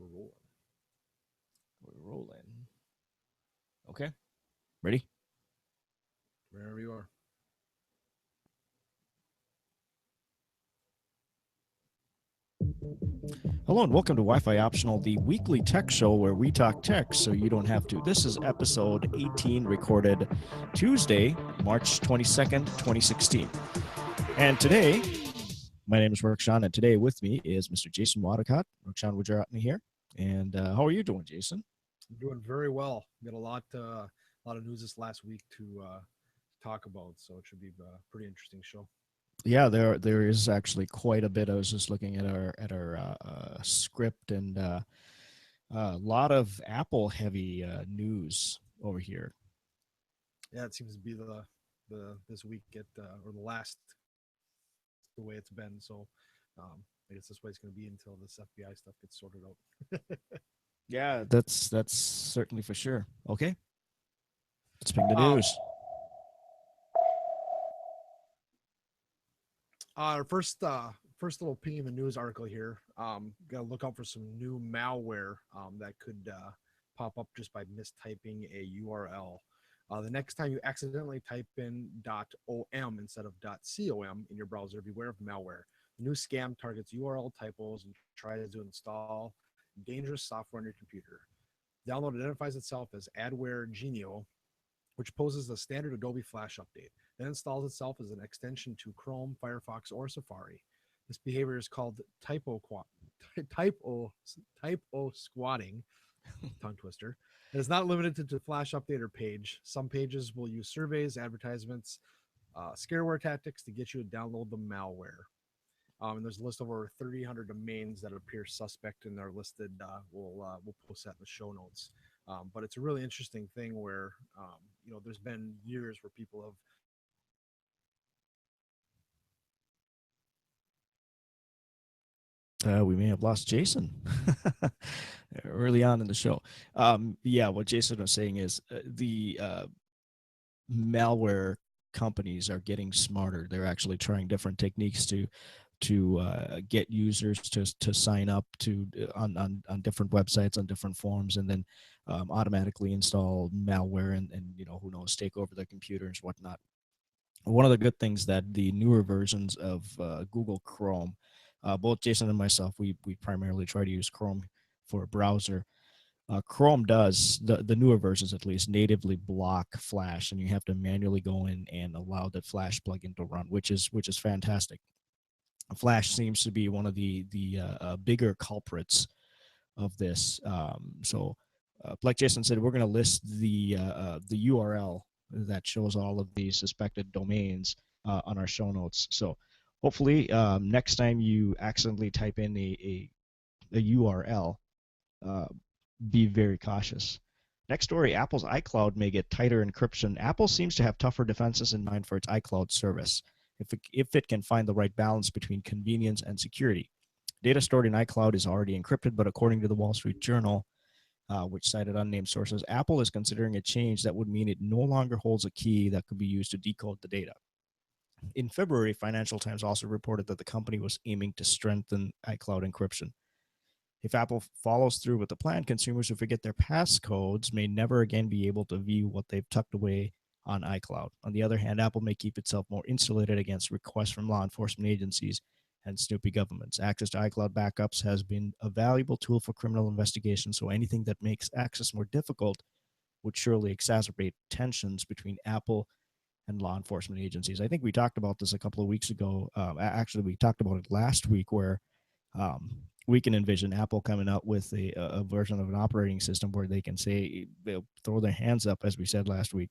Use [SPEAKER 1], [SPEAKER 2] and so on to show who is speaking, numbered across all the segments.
[SPEAKER 1] We're rolling.
[SPEAKER 2] We're rolling. Okay. Ready?
[SPEAKER 1] Wherever you are.
[SPEAKER 2] Hello and welcome to Wi-Fi Optional, the weekly tech show where we talk tech so you don't have to. This is episode 18, recorded Tuesday, March 22nd, 2016. And today, my name is Rakshan, and today with me is Mr. Jason Wadicott. Rakshan Wajaratney here. And how are you doing, Jason?
[SPEAKER 1] I'm doing very well. We got a lot of news this last week to talk about, so it should be a pretty interesting show.
[SPEAKER 2] Yeah, there is actually quite a bit. I was just looking at our script, and a lot of Apple heavy news over here.
[SPEAKER 1] Yeah, it seems to be the this week or the last the way it's been. So I guess this way it's going to be until this FBI stuff gets sorted out.
[SPEAKER 2] Yeah, that's certainly for sure. Okay, let's bring the
[SPEAKER 1] um,
[SPEAKER 2] news.
[SPEAKER 1] our first little ping in the news article here. Got to look out for some new malware that could pop up just by mistyping a URL. The next time you accidentally type in .om instead of .com in your browser, beware of malware. The new scam targets URL typos and tries to install dangerous software on your computer. Download identifies itself as Adware Genio, which poses a standard Adobe Flash update, then installs itself as an extension to Chrome, Firefox, or Safari. This behavior is called typo squatting, tongue twister. It is not limited to the Flash updater page. Some pages will use surveys, advertisements, scareware tactics to get you to download the malware. And there's a list of over 300 domains that appear suspect and are listed. We'll post that in the show notes. But it's a really interesting thing where there's been years where people have
[SPEAKER 2] We may have lost Jason early on in the show. Yeah, what Jason was saying is the malware companies are getting smarter. They're actually trying different techniques to get users to sign up to on different websites, on different forms, and then automatically install malware and who knows, take over their computers, whatnot. One of the good things that the newer versions of Google Chrome, both Jason and myself, we primarily try to use Chrome for a browser. Chrome does, the newer versions at least, natively block Flash, and you have to manually go in and allow the Flash plugin to run, which is fantastic. Flash seems to be one of the bigger culprits of this. Like Jason said, we're going to list the URL that shows all of the suspected domains on our show notes. So hopefully next time you accidentally type in a URL, be very cautious. Next story, Apple's iCloud may get tighter encryption. Apple seems to have tougher defenses in mind for its iCloud service if it can find the right balance between convenience and security. Data stored in iCloud is already encrypted, but according to the Wall Street Journal, which cited unnamed sources, Apple is considering a change that would mean it no longer holds a key that could be used to decode the data. In February, Financial Times also reported that the company was aiming to strengthen iCloud encryption. If Apple follows through with the plan, consumers who forget their passcodes may never again be able to view what they've tucked away on iCloud. On the other hand, Apple may keep itself more insulated against requests from law enforcement agencies and snoopy governments. Access to iCloud backups has been a valuable tool for criminal investigations, so anything that makes access more difficult would surely exacerbate tensions between Apple and law enforcement agencies. I think we talked about this a couple of weeks ago. Actually, we talked about it last week, where we can envision Apple coming out with a version of an operating system where they can say, they'll throw their hands up, as we said last week,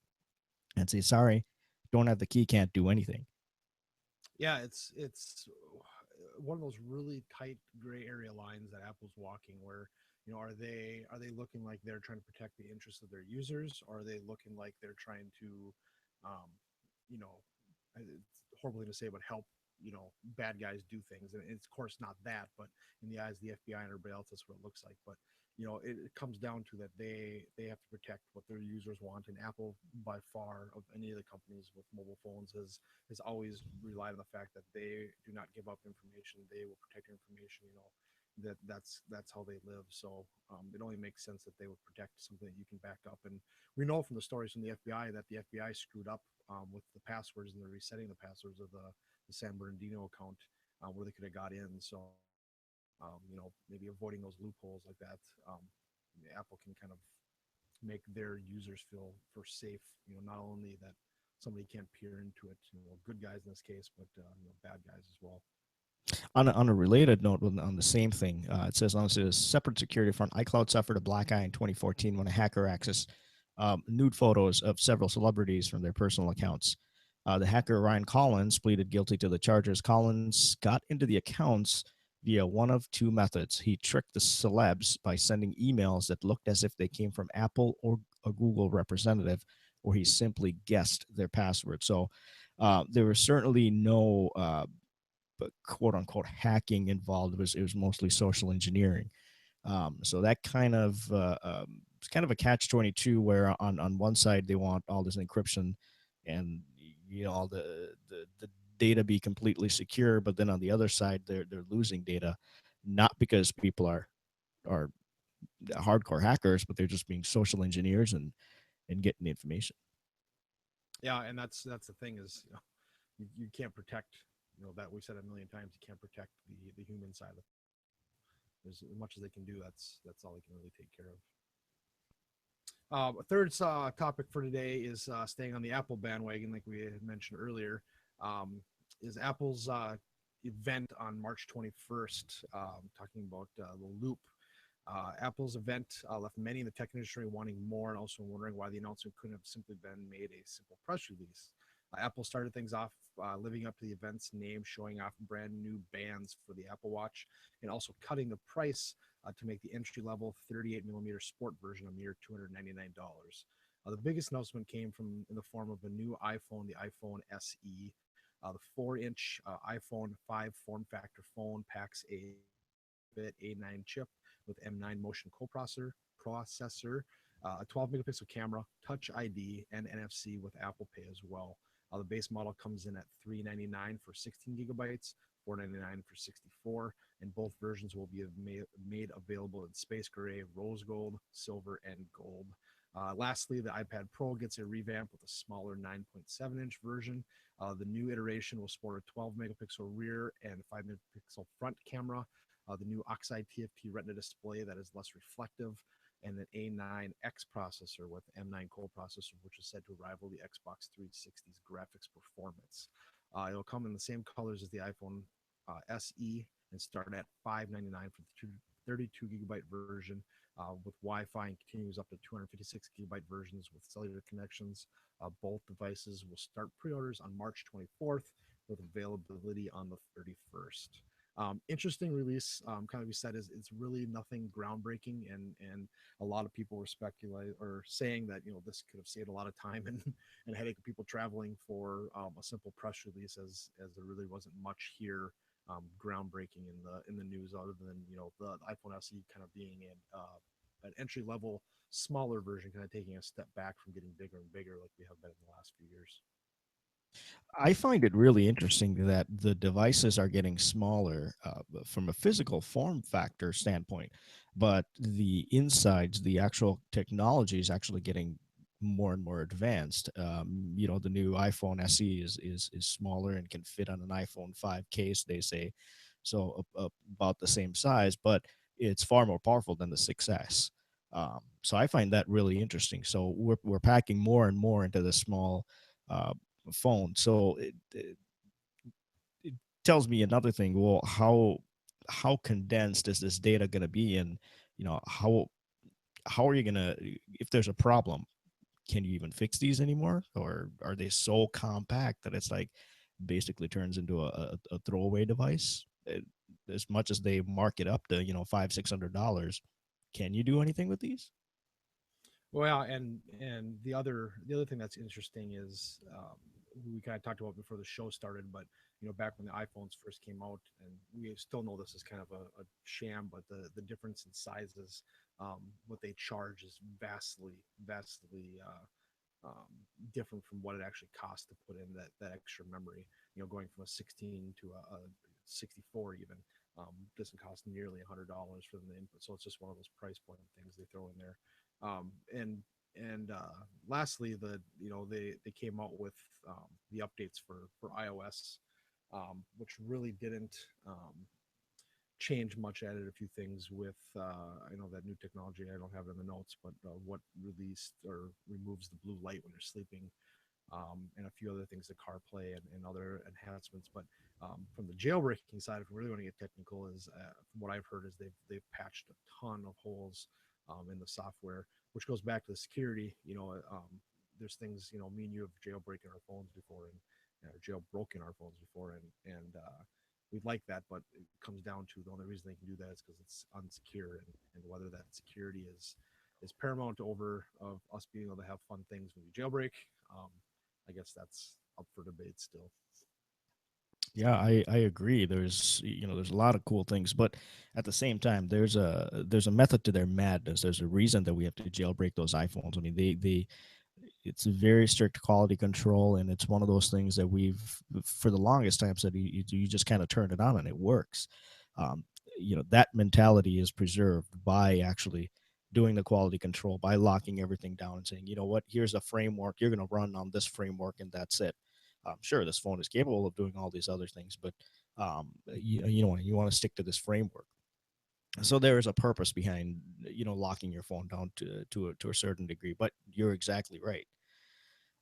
[SPEAKER 2] and say, sorry, don't have the key, can't do anything.
[SPEAKER 1] yeah, it's one of those really tight gray area lines that Apple's walking where are they looking like they're trying to protect the interests of their users, or are they looking like they're trying to um, you know it's horribly to say, but help bad guys do things, and it's of course not that, but in the eyes of the FBI and everybody else, that's what it looks like. But it comes down to that they have to protect what their users want, and Apple, by far of any of the companies with mobile phones, has always relied on the fact that they do not give up information. They will protect your information. that's how they live. So it only makes sense that they would protect something that you can back up. And we know from the stories from the FBI that the FBI screwed up with the passwords and the resetting the passwords of the San Bernardino account where they could have got in. So maybe avoiding those loopholes like that, Apple can kind of make their users feel for safe. Not only that somebody can't peer into it, good guys in this case, but bad guys as well.
[SPEAKER 2] On a related note, on the same thing, it says on a separate security front, iCloud suffered a black eye in 2014 when a hacker accessed nude photos of several celebrities from their personal accounts. The hacker Ryan Collins pleaded guilty to the charges. Collins got into the accounts via one of two methods. He tricked the celebs by sending emails that looked as if they came from Apple or a Google representative, or he simply guessed their password. So there was certainly no quote unquote hacking involved. It was mostly social engineering. So that kind of it's kind of a catch 22 where on one side they want all this encryption and all the data be completely secure, but then on the other side they're losing data, not because people are hardcore hackers, but they're just being social engineers and getting the information.
[SPEAKER 1] Yeah, and that's the thing is you can't protect that we said a million times. You can't protect the human side of things. So as much as they can do, that's all they can really take care of. A third topic for today is staying on the Apple bandwagon, like we had mentioned earlier. Um, is Apple's event on March 21st, talking about the Loop. Apple's event left many in the tech industry wanting more and also wondering why the announcement couldn't have simply been made a simple press release. Apple started things off living up to the event's name, showing off brand new bands for the Apple Watch and also cutting the price to make the entry level 38 millimeter sport version a mere $299. The biggest announcement came from in the form of a new iPhone, the iPhone SE. The 4-inch iPhone 5 form factor phone packs a 16-bit A9 chip with M9 motion processor, a 12 megapixel camera, Touch ID, and NFC with Apple Pay as well. The base model comes in at $399 for 16 gigabytes, $499 for 64, and both versions will be made available in space gray, rose gold, silver, and gold. Lastly, the iPad Pro gets a revamp with a smaller 9.7-inch version. The new iteration will sport a 12 megapixel rear and 5 megapixel front camera, the new Oxide TFT Retina display that is less reflective, and an A9X processor with M9 Core processor, which is said to rival the Xbox 360's graphics performance. It'll come in the same colors as the iPhone SE and start at $599 for the 32 gigabyte version with Wi-Fi and continues up to 256 gigabyte versions with cellular connections. Both devices will start pre-orders on March 24th with availability on the 31st. Interesting release. Kind of we said is it's really nothing groundbreaking, and a lot of people were speculating or saying that this could have saved a lot of time and headache of people traveling for a simple press release, as there really wasn't much here groundbreaking in the news other than the iPhone SE kind of being an entry level smaller version, kind of taking a step back from getting bigger and bigger like we have been in the last few years.
[SPEAKER 2] I find it really interesting that the devices are getting smaller from a physical form factor standpoint, but the insides, the actual technology is actually getting more and more advanced. The new iPhone SE is smaller and can fit on an iPhone 5 case, they say, so about the same size, but it's far more powerful than the 6S. So I find that really interesting. So we're packing more and more into the small uh, phone. So it tells me another thing. Well, how condensed is this data going to be, and how are you going to, if there's a problem, can you even fix these anymore, or are they so compact that it's like basically turns into a throwaway device? As much as they mark it up to $500-600, can you do anything with these?
[SPEAKER 1] Well, and the other thing that's interesting is we kind of talked about before the show started, but back when the iPhones first came out, and we still know this is kind of a sham, but the difference in sizes, what they charge is vastly different from what it actually costs to put in that extra memory. Going from a 16 to a 64 even. Doesn't cost nearly $100 for the input, so it's just one of those price point things they throw in there. And lastly, they came out with the updates for iOS, which really didn't change much. Added a few things with I know that new technology. I don't have it in the notes, but what released or removes the blue light when you're sleeping, and a few other things, the CarPlay and other enhancements. But from the jailbreaking side, if we really want to get technical, is from what I've heard is they've patched a ton of holes in the software, which goes back to the security. There's things, me and you have jailbreaking our phones before, and jailbroken our phones before, and we'd like that, but it comes down to the only reason they can do that is because it's unsecure, and whether that security is paramount over of us being able to have fun things when we jailbreak. Um, I guess that's up for debate still.
[SPEAKER 2] Yeah, I agree. There's a lot of cool things, but at the same time, there's a method to their madness. There's a reason that we have to jailbreak those iPhones. I mean, they it's a very strict quality control, and it's one of those things that we've for the longest time said you just kind of turn it on and it works. Um, that mentality is preserved by actually doing the quality control, by locking everything down and saying, you know what, here's a framework, you're going to run on this framework, and that's it. Sure, this phone is capable of doing all these other things, but you want to stick to this framework. So there is a purpose behind locking your phone down to a certain degree. But you're exactly right.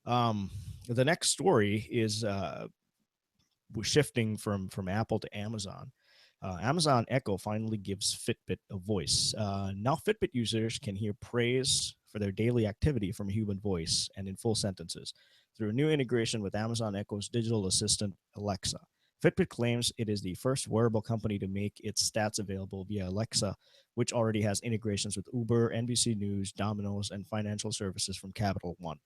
[SPEAKER 2] The next story is we're shifting from Apple to Amazon. Amazon Echo finally gives Fitbit a voice. Now Fitbit users can hear praise for their daily activity from a human voice and in full sentences through a new integration with Amazon Echo's digital assistant Alexa. Fitbit claims it is the first wearable company to make its stats available via Alexa, which already has integrations with Uber, NBC News, Domino's, and financial services from Capital One.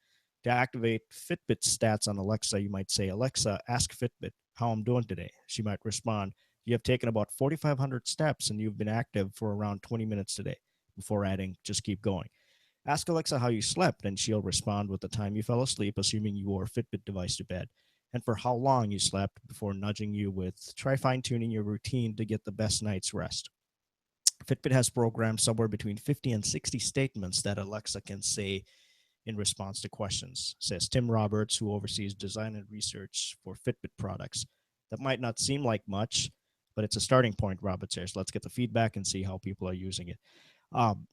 [SPEAKER 2] To activate Fitbit stats on Alexa, you might say, Alexa, ask Fitbit how I'm doing today. She might respond, you have taken about 4,500 steps and you've been active for around 20 minutes today, before adding, just keep going. Ask Alexa how you slept, and she'll respond with the time you fell asleep, assuming you wore a Fitbit device to bed, and for how long you slept before nudging you with try fine tuning your routine to get the best night's rest. Fitbit has programmed somewhere between 50 and 60 statements that Alexa can say in response to questions, says Tim Roberts, who oversees design and research for Fitbit products. That might not seem like much, but it's a starting point, Roberts says. Let's get the feedback and see how people are using it. Um,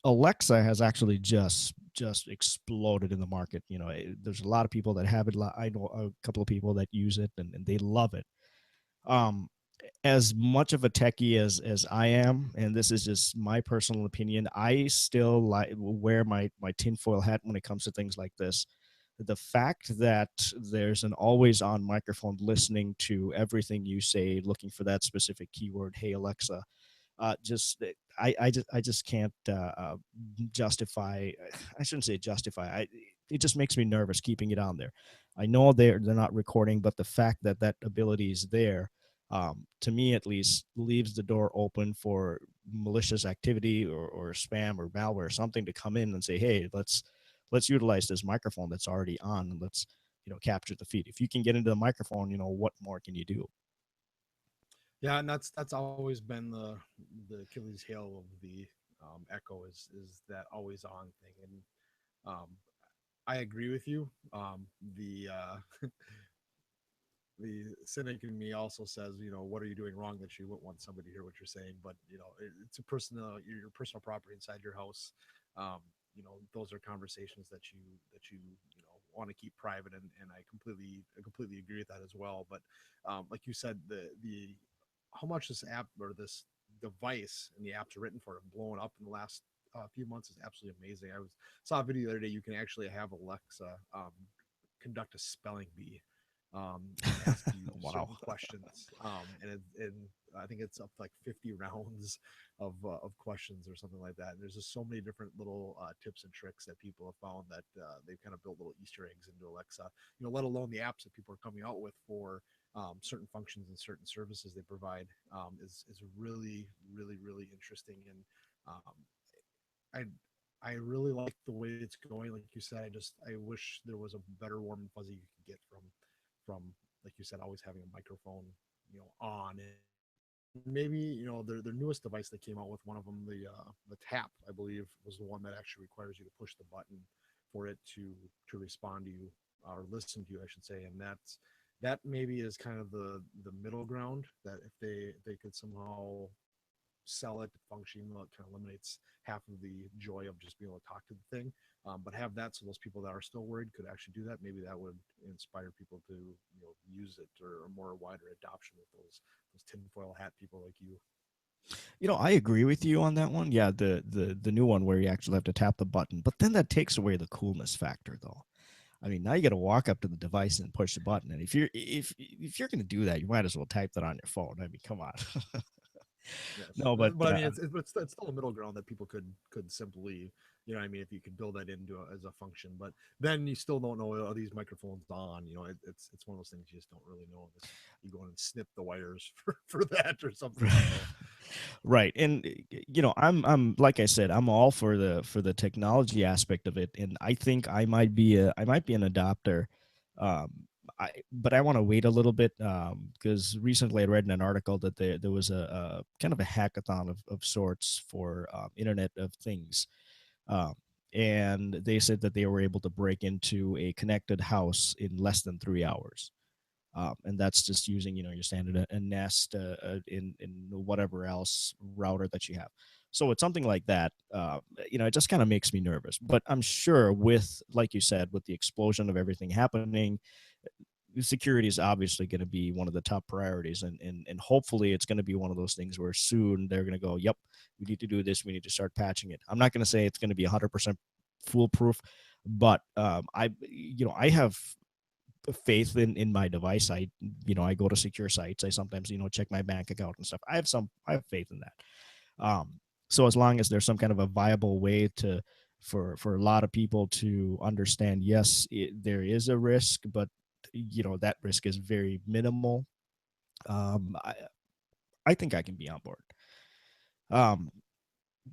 [SPEAKER 2] Alexa has actually just exploded in the market. There's a lot of people that have it. I know a couple of people that use it, and they love it. Um, as much of a techie as I am, and this is just my personal opinion, I still wear my tinfoil hat when it comes to things like this. The fact that there's an always on microphone listening to everything you say, looking for that specific keyword, hey Alexa, just I just can't justify. I shouldn't say justify. It just makes me nervous keeping it on there. I know they're not recording, but the fact that that ability is there, to me at least, leaves the door open for malicious activity or spam or malware or something to come in and say, hey, let's utilize this microphone that's already on, and let's capture the feed. If you can get into the microphone, what more can you do?
[SPEAKER 1] Yeah, and that's always been the Achilles heel of the Echo is that always on thing, and um, I agree with you. The cynic in me also says, what are you doing wrong that you wouldn't want somebody to hear what you're saying? But it's a personal your personal property inside your house. Those are conversations that you want to keep private, and I completely agree with that as well. But like you said, the how much this app or this device and the apps are written for have blown up in the last few months is absolutely amazing. I saw a video the other day. You can actually have Alexa conduct a spelling bee and ask you
[SPEAKER 2] Wow.
[SPEAKER 1] certain questions. And I think it's up to like 50 rounds of questions or something like that. And there's just so many different little tips and tricks that people have found that they've kind of built little Easter eggs into Alexa. Let alone the apps that people are coming out with for certain functions and certain services they provide is really, really, really interesting. And I really like the way it's going. Like you said, I wish there was a better warm and fuzzy you could get from like you said, always having a microphone on and maybe their newest device they came out with, one of them, the tap, I believe, was the one that actually requires you to push the button for it to respond to you, or listen to you, I should say. And that maybe is kind of the middle ground, that if they could somehow sell it functioning, well, it kind of eliminates half of the joy of just being able to talk to the thing. But have that, so those people that are still worried could actually do that. Maybe that would inspire people to use it, or more wider adoption with those tinfoil hat people like you.
[SPEAKER 2] I agree with you on that one. Yeah, the new one where you actually have to tap the button, but then that takes away the coolness factor, though. I mean, now you got to walk up to the device and push the button, and if you're going to do that, you might as well type that on your phone. I mean, come on.
[SPEAKER 1] Yes,
[SPEAKER 2] No, but
[SPEAKER 1] but I mean, it's still a middle ground that people could simply, what I mean, if you could build that into as a function. But then you still don't know, are these microphones on? It's one of those things you just don't really know unless you go and snip the wires for that or something. So
[SPEAKER 2] right. And I'm like I said, I'm all for the technology aspect of it, and I think I might be an adopter. Um, but I want to wait a little bit, because recently I read in an article that there was a kind of a hackathon of sorts for Internet of Things, um, and they said that they were able to break into a connected house in less than 3 hours. And that's just using your standard a Nest, in whatever else router that you have. So it's something like that. It just kind of makes me nervous. But I'm sure, with, like you said, with the explosion of everything happening, security is obviously going to be one of the top priorities, and hopefully it's going to be one of those things where soon they're going to go, yep, we need to do this, we need to start patching it. I'm not going to say it's going to be 100% foolproof, but I have faith in my device. I go to secure sites. I sometimes check my bank account and stuff. I have faith in that. So as long as there's some kind of a viable way to for a lot of people to understand, yes, there is a risk, but that risk is very minimal. I think I can be on board. Um,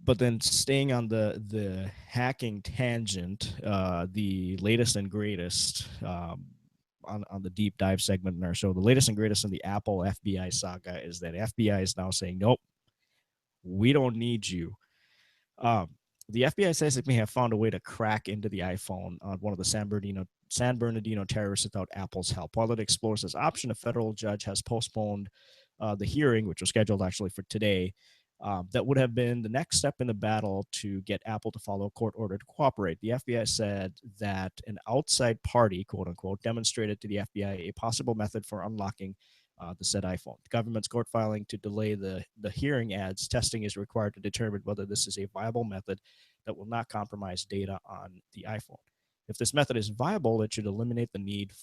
[SPEAKER 2] but then, staying on the hacking tangent, the latest and greatest, on the deep dive segment in our show, the latest and greatest in the Apple FBI saga is that FBI is now saying, nope, we don't need you. Um, the FBI says it may have found a way to crack into the iPhone on one of the San Bernardino terrorists without Apple's help. While it explores this option, a federal judge has postponed the hearing, which was scheduled actually for today. That would have been the next step in the battle to get Apple to follow a court order to cooperate. The FBI said that an outside party, quote unquote, demonstrated to the FBI a possible method for unlocking the said iPhone. The government's court filing to delay the hearing adds testing is required to determine whether this is a viable method that will not compromise data on the iPhone. If this method is viable, it should eliminate the need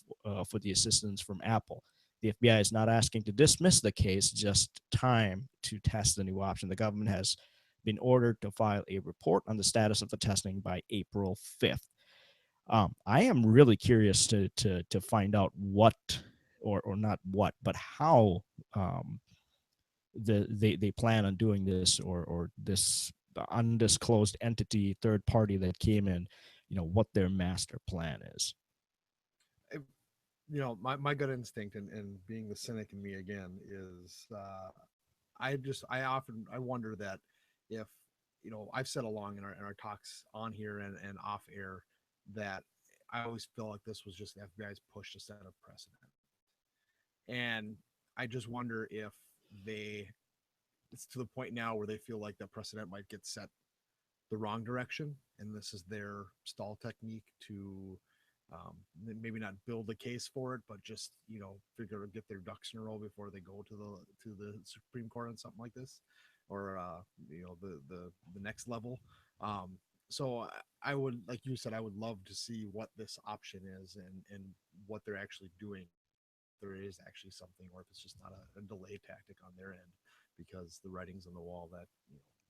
[SPEAKER 2] for the assistance from Apple. The FBI is not asking to dismiss the case, just time to test the new option. The government has been ordered to file a report on the status of the testing by April 5th. I am really curious to find out what, or not what, but how, um, they plan on doing this, or this undisclosed entity, third party that came in, what their master plan is.
[SPEAKER 1] I, my gut instinct, and being the cynic in me again, is I wonder that if, I've said along in our talks on here and off air, that I always feel like this was just the FBI's push to set a precedent. And I just wonder if they it's to the point now where they feel like that precedent might get set the wrong direction, and this is their stall technique to, maybe not build a case for it, but just figure get their ducks in a row before they go to the Supreme Court on something like this, or the next level. So I would, like you said, I would love to see what this option is, and what they're actually doing, if there is actually something, or if it's just not a delay tactic on their end, because the writing's on the wall that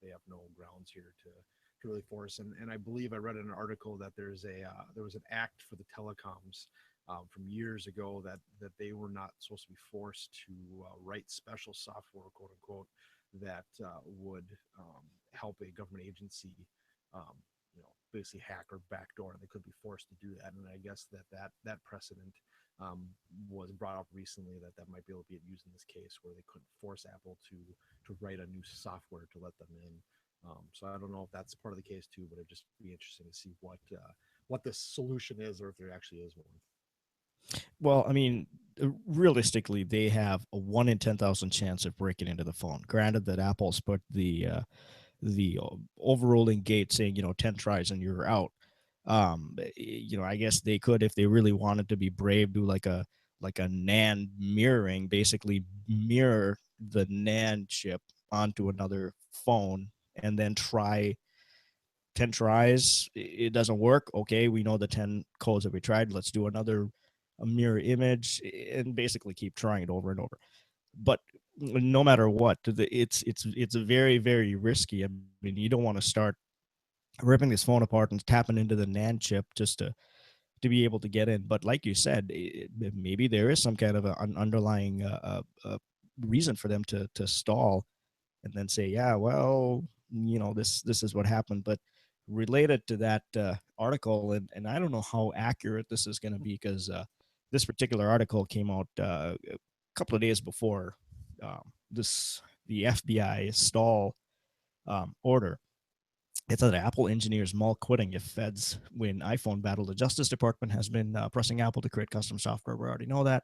[SPEAKER 1] they have no grounds here to really force. And I believe I read in an article that there was an act for the telecoms, from years ago, that they were not supposed to be forced to write special software, quote unquote, that would help a government agency, um, basically hack or backdoor, and they could be forced to do that. And I guess that precedent was brought up recently that might be able to be used in this case, where they couldn't force Apple to write a new software to let them in. So I don't know if that's part of the case too, but it'd just be interesting to see what this solution is, or if there actually is one.
[SPEAKER 2] Well, I mean, realistically, they have a 1 in 10,000 chance of breaking into the phone. Granted that Apple's put the overruling gate saying 10 tries and you're out. I guess they could, if they really wanted to be brave, do like a NAND mirroring, basically mirror the NAND chip onto another phone and then try 10 tries. It doesn't work. Okay, we know the 10 codes that we tried. Let's do another a mirror image and basically keep trying it over and over. But no matter what, it's very, very risky. I mean, you don't want to start ripping this phone apart and tapping into the NAND chip just to be able to get in. But like you said, maybe there is some kind of an underlying reason for them to stall and then say, yeah, well, this is what happened. But related to that article, and I don't know how accurate this is going to be, because this particular article came out a couple of days before this the FBI stall order. It said Apple engineers mull quitting if feds win iPhone battle. The Justice Department has been pressing Apple to create custom software. We already know that.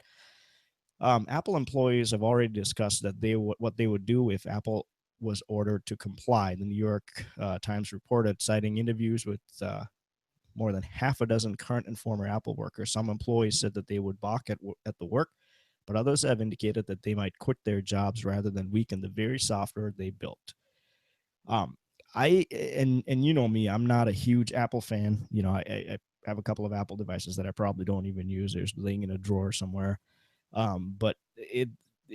[SPEAKER 2] Apple employees have already discussed that what they would do if Apple was ordered to comply. The New York Times reported, citing interviews with more than half a dozen current and former Apple workers. Some employees said that they would balk at the work, but others have indicated that they might quit their jobs rather than weaken the very software they built. Um, and you know me, I'm not a huge Apple fan. I have a couple of Apple devices that I probably don't even use. There's laying in a drawer somewhere. But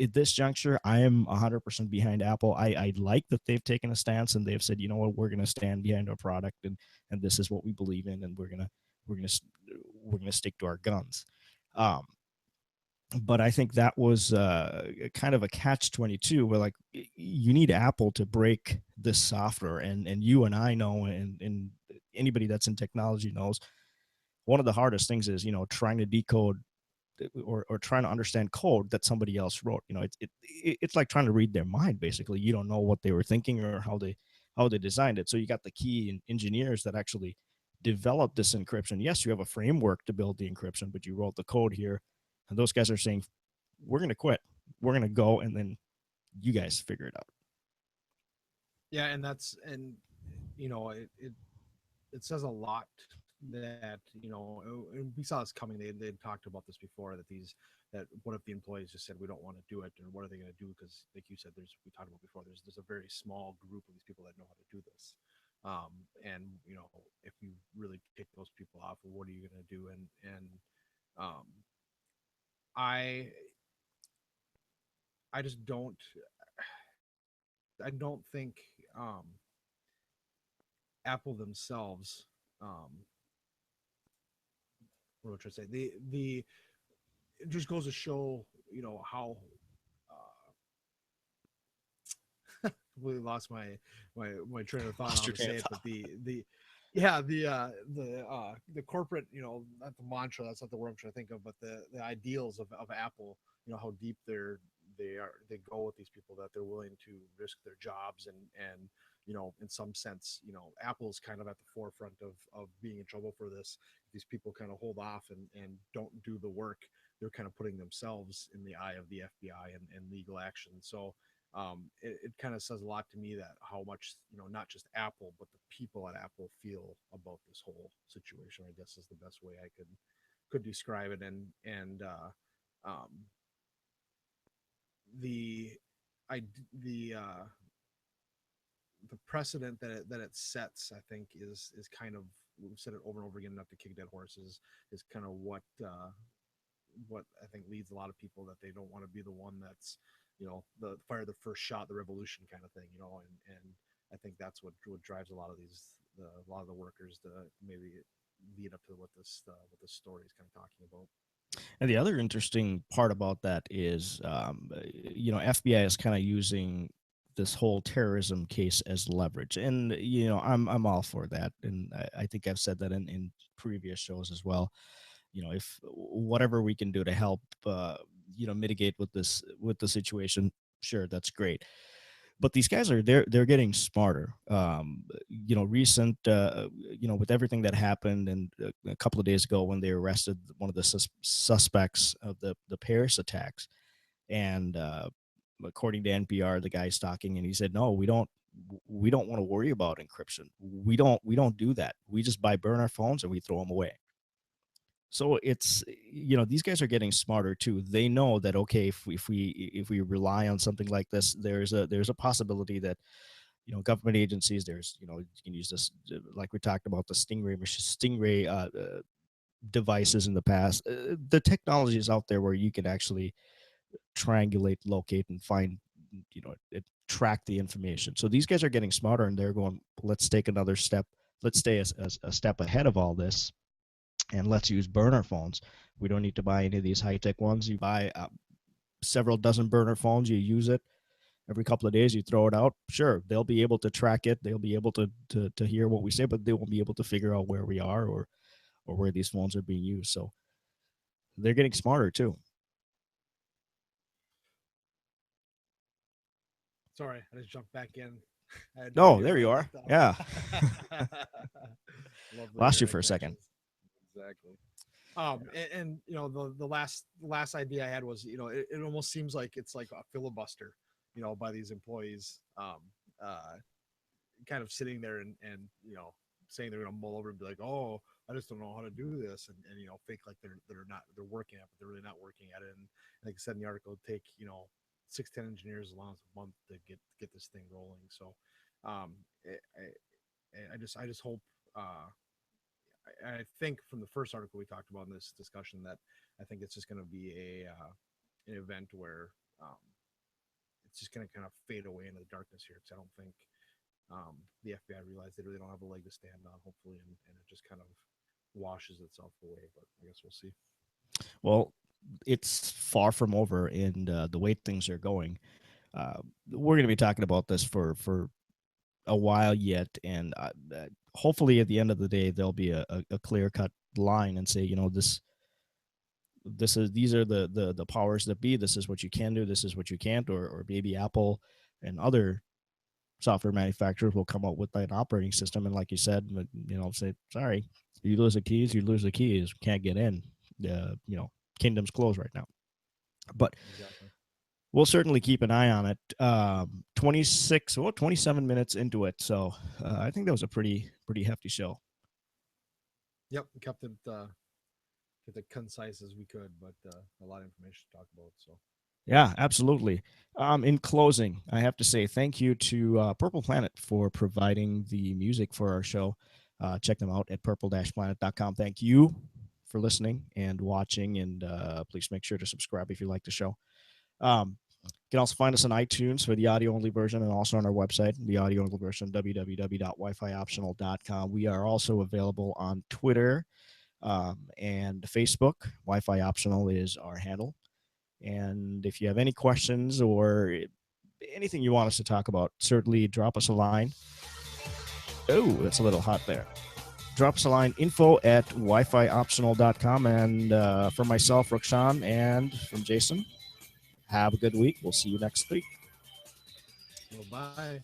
[SPEAKER 2] at this juncture, I am 100% behind Apple. I like that they've taken a stance and they've said, you know what, we're going to stand behind our product, and this is what we believe in, and we're gonna stick to our guns. Um, but I think that was kind of a catch-22, where like you need Apple to break this software, and you and I know, and anybody that's in technology knows, one of the hardest things is trying to decode or trying to understand code that somebody else wrote. It's like trying to read their mind. Basically, you don't know what they were thinking or how they designed it. So you got the key engineers that actually developed this encryption. Yes, you have a framework to build the encryption, but you wrote the code here, and those guys are saying, we're going to quit, we're going to go, and then you guys figure it out.
[SPEAKER 1] Yeah, and it says a lot that and we saw this coming. They talked about this before, that what if the employees just said we don't want to do it, and what are they going to do? Because like you said, we talked about before, there's a very small group of these people that know how to do this. And if you really kick those people off, well, what are you going to do? And um, I I just don't think Apple themselves, um, what am I trying to say? The It just goes to show, how completely lost my train of thought on
[SPEAKER 2] Lost
[SPEAKER 1] how
[SPEAKER 2] your
[SPEAKER 1] to
[SPEAKER 2] train
[SPEAKER 1] say
[SPEAKER 2] of
[SPEAKER 1] it, but
[SPEAKER 2] thought.
[SPEAKER 1] yeah, the corporate, not the mantra, that's not the word I'm trying to think of, but the ideals of Apple, how deep they go with these people, that they're willing to risk their jobs, and in some sense, Apple's kind of at the forefront of being in trouble for this. These people kind of hold off and don't do the work. They're kind of putting themselves in the eye of the FBI and legal action. So it kind of says a lot to me, that how much, not just Apple, but the people at Apple feel about this whole situation, I guess, is the best way I could describe it. And the I the precedent that it sets, I think, is kind of, we've said it over and over again, enough to kick dead horses, is kind of what I think leads a lot of people, that they don't want to be the one that's, the fire the first shot, the revolution kind of thing, and I think that's what drives a lot of the workers to maybe lead up to what this story is kind of talking about.
[SPEAKER 2] And the other interesting part about that is, FBI is kind of using this whole terrorism case as leverage. And I'm all for that, and I think I've said that in previous shows as well. If whatever we can do to help mitigate with the situation, sure, that's great. But these guys are they're getting smarter. Recent with everything that happened, and a couple of days ago when they arrested one of the suspects of the Paris attacks, and according to NPR, the guy's talking, and he said, "No, we don't want to worry about encryption. We don't do that. We just burn our phones and we throw them away." So it's these guys are getting smarter too. They know that, okay, if we rely on something like this, there's a possibility that government agencies, there's you can use this, like we talked about the Stingray devices in the past. The technology is out there where you can actually triangulate, locate, and find, track the information. So these guys are getting smarter, and they're going, let's take another step. Let's stay a step ahead of all this, and let's use burner phones. We don't need to buy any of these high-tech ones. You buy several dozen burner phones, you use it every couple of days, you throw it out. Sure, they'll be able to track it. They'll be able to hear what we say, but they won't be able to figure out where we are, or where these phones are being used. So they're getting smarter too.
[SPEAKER 1] Sorry, I just jumped back in. I had no
[SPEAKER 2] No,
[SPEAKER 1] idea
[SPEAKER 2] there
[SPEAKER 1] where
[SPEAKER 2] you
[SPEAKER 1] I
[SPEAKER 2] are.
[SPEAKER 1] left off.
[SPEAKER 2] Yeah.
[SPEAKER 1] Love the
[SPEAKER 2] Lost you
[SPEAKER 1] internet
[SPEAKER 2] for a second.
[SPEAKER 1] connections. Exactly. And the last idea I had was, it almost seems like it's like a filibuster, by these employees, uh, kind of sitting there and saying they're going to mull over and be like, oh, I just don't know how to do this, and fake like they're working at it, but they're really not working at it. And like I said in the article, it'd take 6-10 engineers as long as a month to get this thing rolling. So I just hope. I think from the first article we talked about in this discussion that I think it's just going to be an event where it's just going to kind of fade away into the darkness here, because I don't think the FBI realized they really don't have a leg to stand on, hopefully, and it just kind of washes itself away. But I guess we'll see.
[SPEAKER 2] Well, it's far from over, and the way things are going, we're going to be talking about this for a while yet, and hopefully at the end of the day there'll be a clear cut line and say, these are the powers that be. This is what you can do. This is what you can't. Or maybe Apple and other software manufacturers will come up with an operating system, and like you said, say, sorry, you lose the keys. You lose the keys. Can't get in. Kingdom's closed right now. But
[SPEAKER 1] Exactly.
[SPEAKER 2] we'll certainly keep an eye on it. 27 minutes into it, so I think that was a pretty hefty show.
[SPEAKER 1] Yep, we kept it concise as we could, but a lot of information to talk about. So
[SPEAKER 2] Yeah, absolutely. In closing, I have to say thank you to Purple Planet for providing the music for our show. Check them out at purple-planet.com. Thank you for listening and watching, and please make sure to subscribe if you like the show. You can also find us on iTunes for the audio-only version, and also on our website, the audio-only version, www.wifioptional.com. We are also available on Twitter and Facebook. Wi-Fi Optional is our handle. And if you have any questions or anything you want us to talk about, certainly drop us a line. Oh, that's a little hot there. Drop us a line, info@wifioptional.com. And from myself, Rukshan, and from Jason, have a good week. We'll see you next week.
[SPEAKER 1] well, bye.